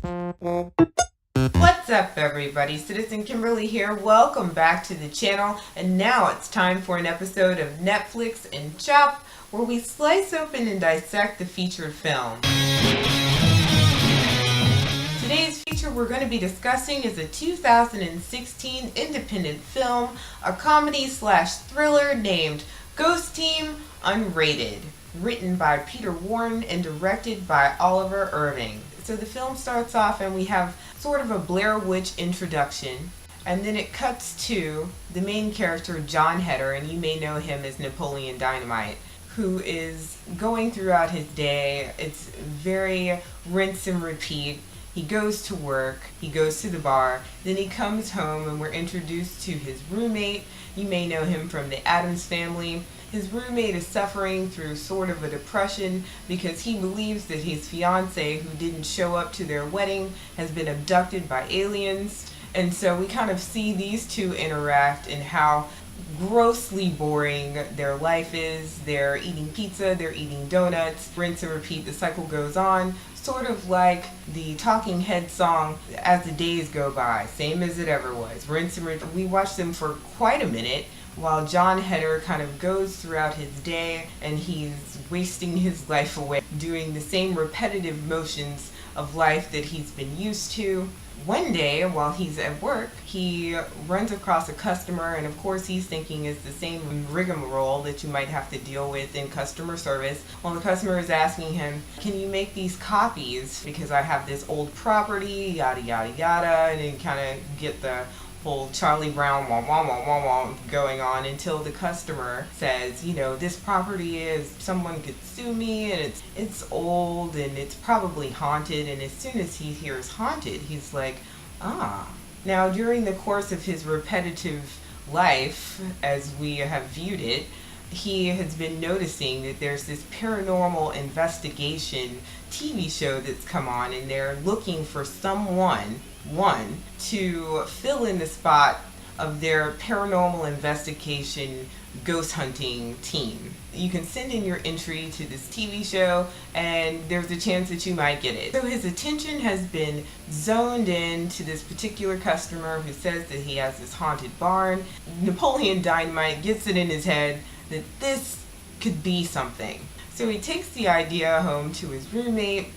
What's up, everybody? Citizen Kimberly here. Welcome back to the channel. And now it's time for an episode of Netflix and Chop, where we slice open and dissect the featured film. Today's feature we're going to be discussing is a 2016 independent film, a comedy/thriller named Team Unrated, written by Peter Warren and directed by Oliver Irving. So the film starts off and we have sort of a Blair Witch introduction, and then it cuts to the main character, John Heder, and you may know him as Napoleon Dynamite, who is going throughout his day. It's very rinse and repeat. He goes to work, he goes to the bar, then he comes home and we're introduced to his roommate. You may know him from the Addams Family. His roommate is suffering through sort of a depression because he believes that his fiance, who didn't show up to their wedding, has been abducted by aliens. And so we kind of see these two interact and how grossly boring their life is. They're eating pizza, they're eating donuts, rinse and repeat, the cycle goes on. Sort of like the Talking Head song, As the Days Go By, same as it ever was. Rinse and repeat. We watched them for quite a minute while John Heder kind of goes throughout his day and he's wasting his life away doing the same repetitive motions of life that he's been used to. One day, while he's at work, he runs across a customer, and of course he's thinking it's the same rigmarole that you might have to deal with in customer service. Well, the customer is asking him, can you make these copies because I have this old property, yada yada yada, and then kind of get the whole Charlie Brown wah wah wah wah wah going on until the customer says, you know, this property is, someone could sue me, and it's old and it's probably haunted. And as soon as he hears haunted, he's like, ah. Now during the course of his repetitive life, as we have viewed it, he has been noticing that there's this paranormal investigation TV show that's come on, and they're looking for someone to fill in the spot of their paranormal investigation ghost hunting team. You can send in your entry to this TV show and there's a chance that you might get it. So his attention has been zoned in to this particular customer who says that he has this haunted barn. Napoleon Dynamite gets it in his head that this could be something. So he takes the idea home to his roommate,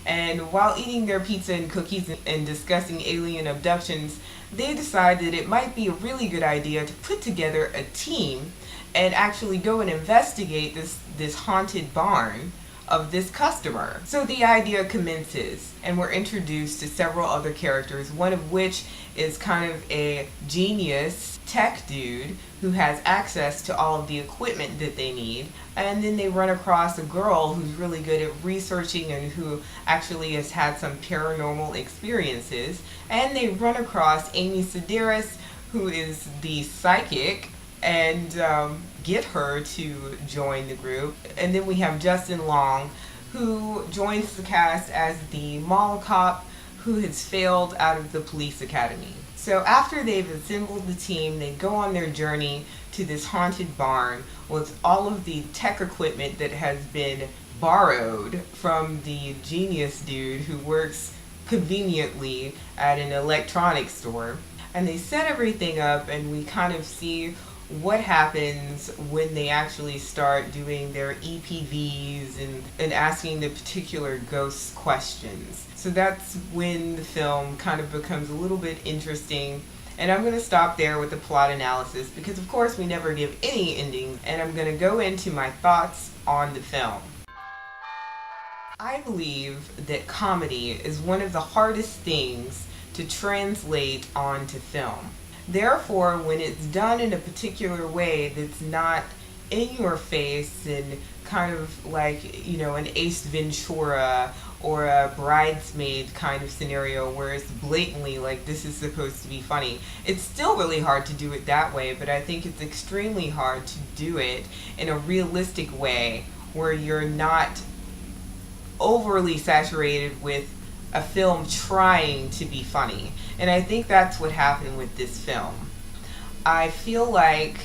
and while eating their pizza and cookies and discussing alien abductions, they decide that it might be a really good idea to put together a team and actually go and investigate this haunted barn of this customer. So the idea commences, and we're introduced to several other characters, one of which is kind of a genius tech dude who has access to all of the equipment that they need. And then they run across a girl who's really good at researching and who actually has had some paranormal experiences. And they run across Amy Sedaris, who is the psychic, and get her to join the group. And then we have Justin Long, who joins the cast as the mall cop who has failed out of the police academy. So after they've assembled the team, they go on their journey to this haunted barn with all of the tech equipment that has been borrowed from the genius dude who works conveniently at an electronics store. And they set everything up, and we kind of see what happens when they actually start doing their EPVs and asking the particular ghost questions. So that's when the film kind of becomes a little bit interesting. And I'm going to stop there with the plot analysis because of course we never give any endings, and I'm going to go into my thoughts on the film. I believe that comedy is one of the hardest things to translate onto film. Therefore, when it's done in a particular way that's not in your face and kind of like, you know, an Ace Ventura or a Bridesmaid kind of scenario where it's blatantly like this is supposed to be funny, it's still really hard to do it that way, but I think it's extremely hard to do it in a realistic way where you're not overly saturated with a film trying to be funny. And I think that's what happened with this film. I feel like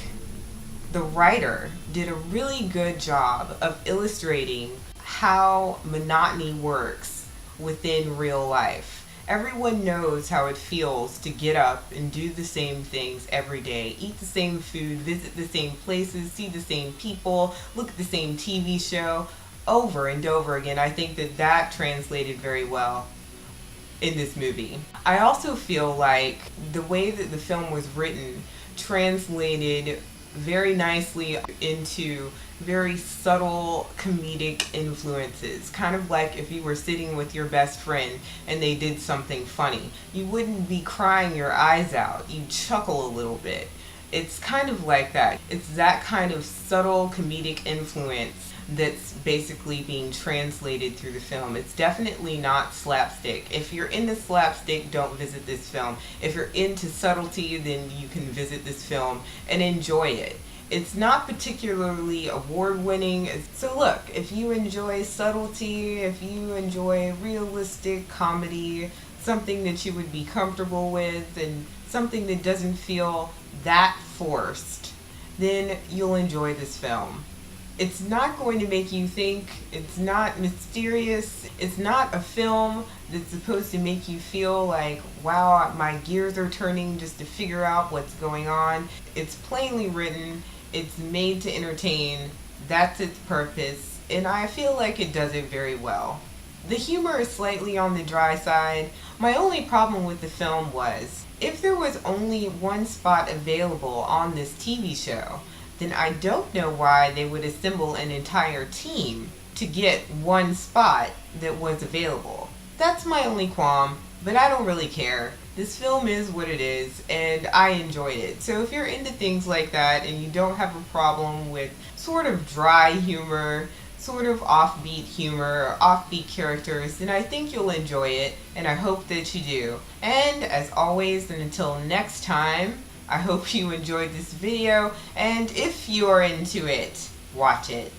the writer did a really good job of illustrating how monotony works within real life. Everyone knows how it feels to get up and do the same things every day, eat the same food, visit the same places, see the same people, look at the same TV show over and over again. I think that translated very well in this movie. I also feel like the way that the film was written translated very nicely into very subtle comedic influences. Kind of like if you were sitting with your best friend and they did something funny. You wouldn't be crying your eyes out. You'd chuckle a little bit. It's kind of like that. It's that kind of subtle comedic influence that's basically being translated through the film. It's definitely not slapstick. If you're into slapstick, don't visit this film. If you're into subtlety, then you can visit this film and enjoy it. It's not particularly award-winning. So look, if you enjoy subtlety, if you enjoy realistic comedy, something that you would be comfortable with, and something that doesn't feel that forced, then you'll enjoy this film. It's not going to make you think. It's not mysterious. It's not a film that's supposed to make you feel like, wow, my gears are turning just to figure out what's going on. It's plainly written. It's made to entertain. That's its purpose. And I feel like it does it very well. The humor is slightly on the dry side. My only problem with the film was, if there was only one spot available on this TV show, then I don't know why they would assemble an entire team to get one spot that was available. That's my only qualm, but I don't really care. This film is what it is, and I enjoyed it. So if you're into things like that and you don't have a problem with sort of dry humor, sort of offbeat humor, or offbeat characters, then I think you'll enjoy it, and I hope that you do. And as always, and until next time, I hope you enjoyed this video, and if you're into it, watch it.